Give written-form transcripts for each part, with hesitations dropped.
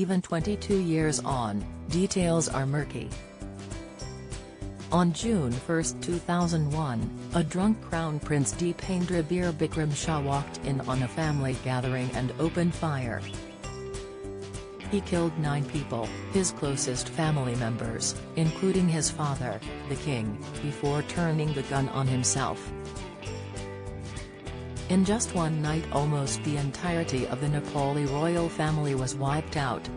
Even 22 years on, details are murky. On June 1, 2001, a drunk Crown Prince Dipendra Bir Bikram Shah walked in on a family gathering and opened fire. He killed 9 people, his closest family members, including his father, the king, before turning the gun on himself. In just one night almost the entirety of the Nepali royal family was wiped out.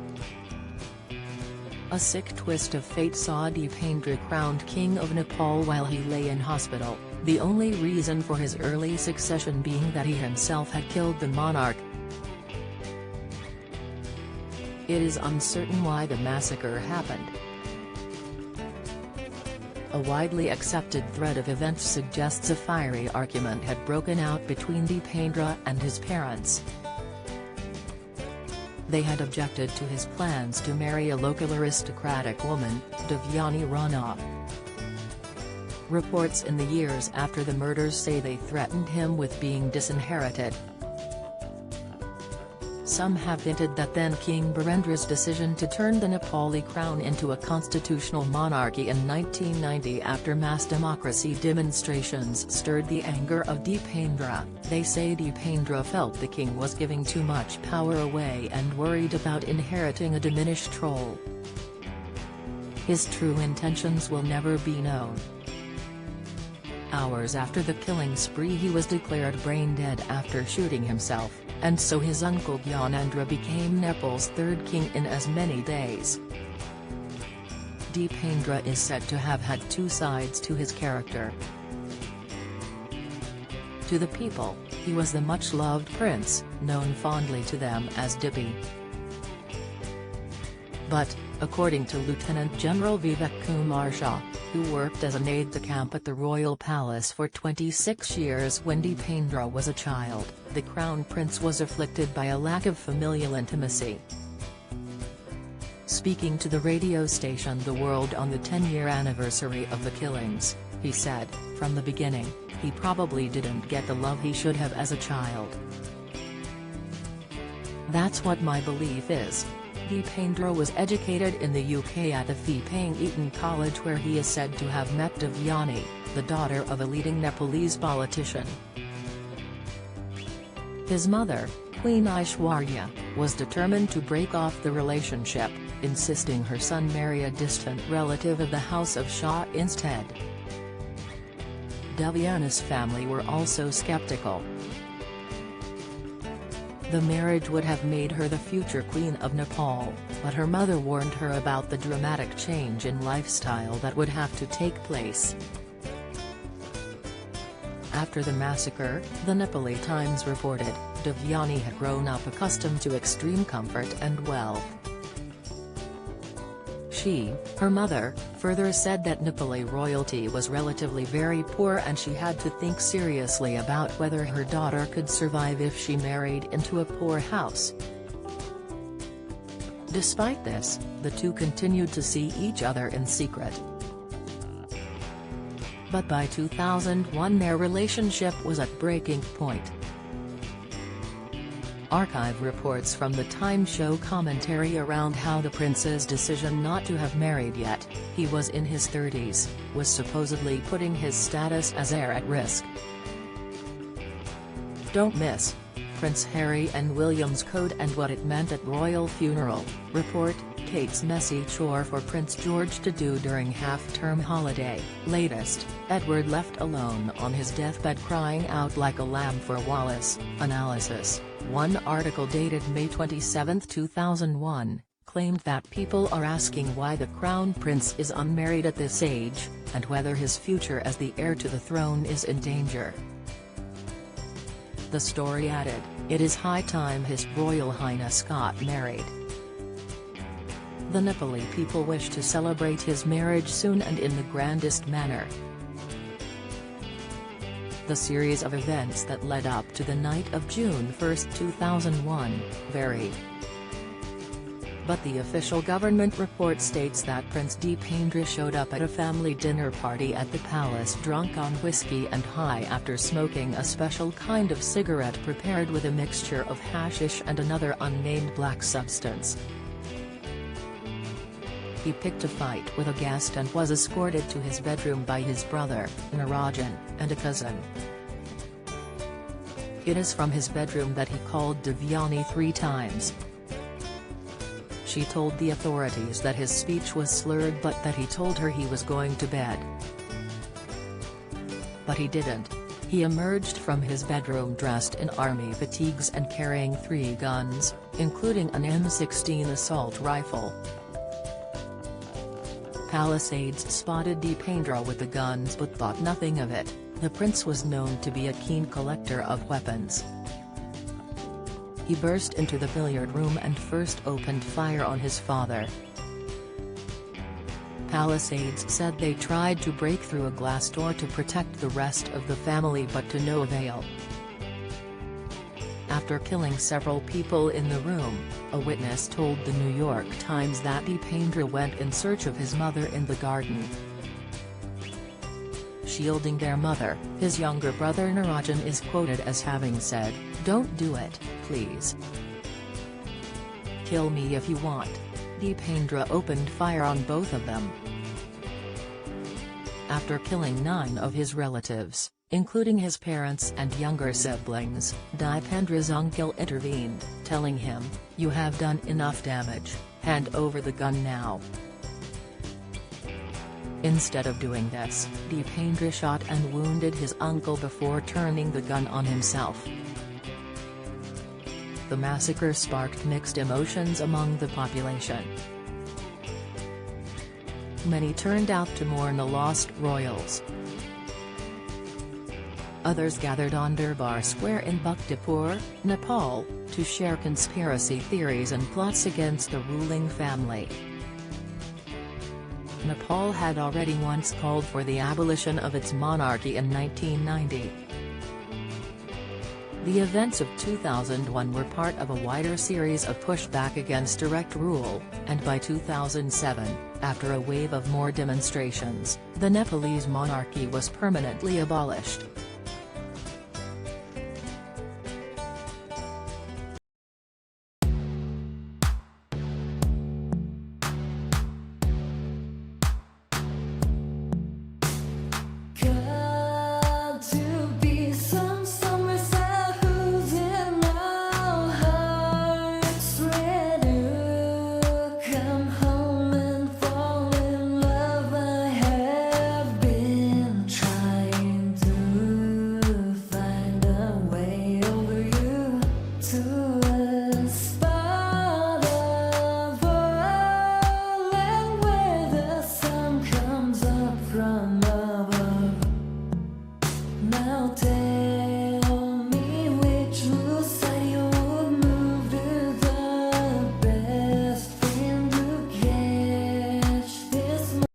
A sick twist of fate saw Dipendra crowned King of Nepal while he lay in hospital, the only reason for his early succession being that he himself had killed the monarch. It is uncertain why the massacre happened. A widely accepted thread of events suggests a fiery argument had broken out between Dipendra and his parents. They had objected to his plans to marry a local aristocratic woman, Devyani Rana. Reports in the years after the murders say they threatened him with being disinherited. Some have hinted that then King Birendra's decision to turn the Nepali crown into a constitutional monarchy in 1990 after mass democracy demonstrations stirred the anger of Dipendra. They say Dipendra felt the king was giving too much power away and worried about inheriting a diminished role. His true intentions will never be known. Hours after the killing spree he was declared brain dead after shooting himself, and so his uncle Gyanendra became Nepal's third king in as many days. Dipendra is said to have had 2 sides to his character. To the people, he was the much-loved prince, known fondly to them as Dippy. But, according to Lieutenant General Vivek Kumar Shah, who worked as an aide-de-camp at the royal palace for 26 years when Dipendra was a child, the crown prince was afflicted by a lack of familial intimacy. Speaking to the radio station The World on the 10-year anniversary of the killings, he said, "From the beginning, he probably didn't get the love he should have as a child. That's what my belief is." Dipendra was educated in the UK at the fee-paying Eton College where he is said to have met Devyani, the daughter of a leading Nepalese politician. His mother, Queen Aishwarya, was determined to break off the relationship, insisting her son marry a distant relative of the House of Shah instead. Devyani's family were also skeptical. The marriage would have made her the future Queen of Nepal, but her mother warned her about the dramatic change in lifestyle that would have to take place. After the massacre, the Nepali Times reported, Devyani had grown up accustomed to extreme comfort and wealth. She, her mother, further said that Nepali royalty was relatively very poor and she had to think seriously about whether her daughter could survive if she married into a poor house. Despite this, the two continued to see each other in secret. But by 2001 their relationship was at breaking point. Archive reports from the Times show commentary around how the prince's decision not to have married yet, he was in his 30s, was supposedly putting his status as heir at risk. Don't miss Prince Harry and William's code and what it meant at royal funeral, report, Kate's messy chore for Prince George to do during half-term holiday. Latest, Edward left alone on his deathbed crying out like a lamb for Wallace. Analysis. One article dated May 27, 2001, claimed that people are asking why the Crown Prince is unmarried at this age, and whether his future as the heir to the throne is in danger. The story added, it is high time His Royal Highness got married. The Nepali people wish to celebrate his marriage soon and in the grandest manner. The series of events that led up to the night of June 1, 2001, vary. But the official government report states that Prince Dipendra showed up at a family dinner party at the palace drunk on whiskey and high after smoking a special kind of cigarette prepared with a mixture of hashish and another unnamed black substance. He picked a fight with a guest and was escorted to his bedroom by his brother, Narajan, and a cousin. It is from his bedroom that he called Devyani 3 times. She told the authorities that his speech was slurred but that he told her he was going to bed. But he didn't. He emerged from his bedroom dressed in army fatigues and carrying 3 guns, including an M16 assault rifle. Palisades spotted Deependra with the guns but thought nothing of it. The prince was known to be a keen collector of weapons. He burst into the billiard room and first opened fire on his father. Palisades said they tried to break through a glass door to protect the rest of the family but to no avail. After killing several people in the room, a witness told the New York Times that Deependra went in search of his mother in the garden. Shielding their mother, his younger brother Narajan is quoted as having said, "Don't do it, please. Kill me if you want." Deependra opened fire on both of them. After killing 9 of his relatives, including his parents and younger siblings, Deependra's uncle intervened, telling him, "You have done enough damage, hand over the gun now." Instead of doing this, Deependra shot and wounded his uncle before turning the gun on himself. The massacre sparked mixed emotions among the population. Many turned out to mourn the lost royals. Others gathered on Durbar Square in Bhaktapur, Nepal, to share conspiracy theories and plots against the ruling family. Nepal had already once called for the abolition of its monarchy in 1990. The events of 2001 were part of a wider series of pushback against direct rule, and by 2007, after a wave of more demonstrations, the Nepalese monarchy was permanently abolished.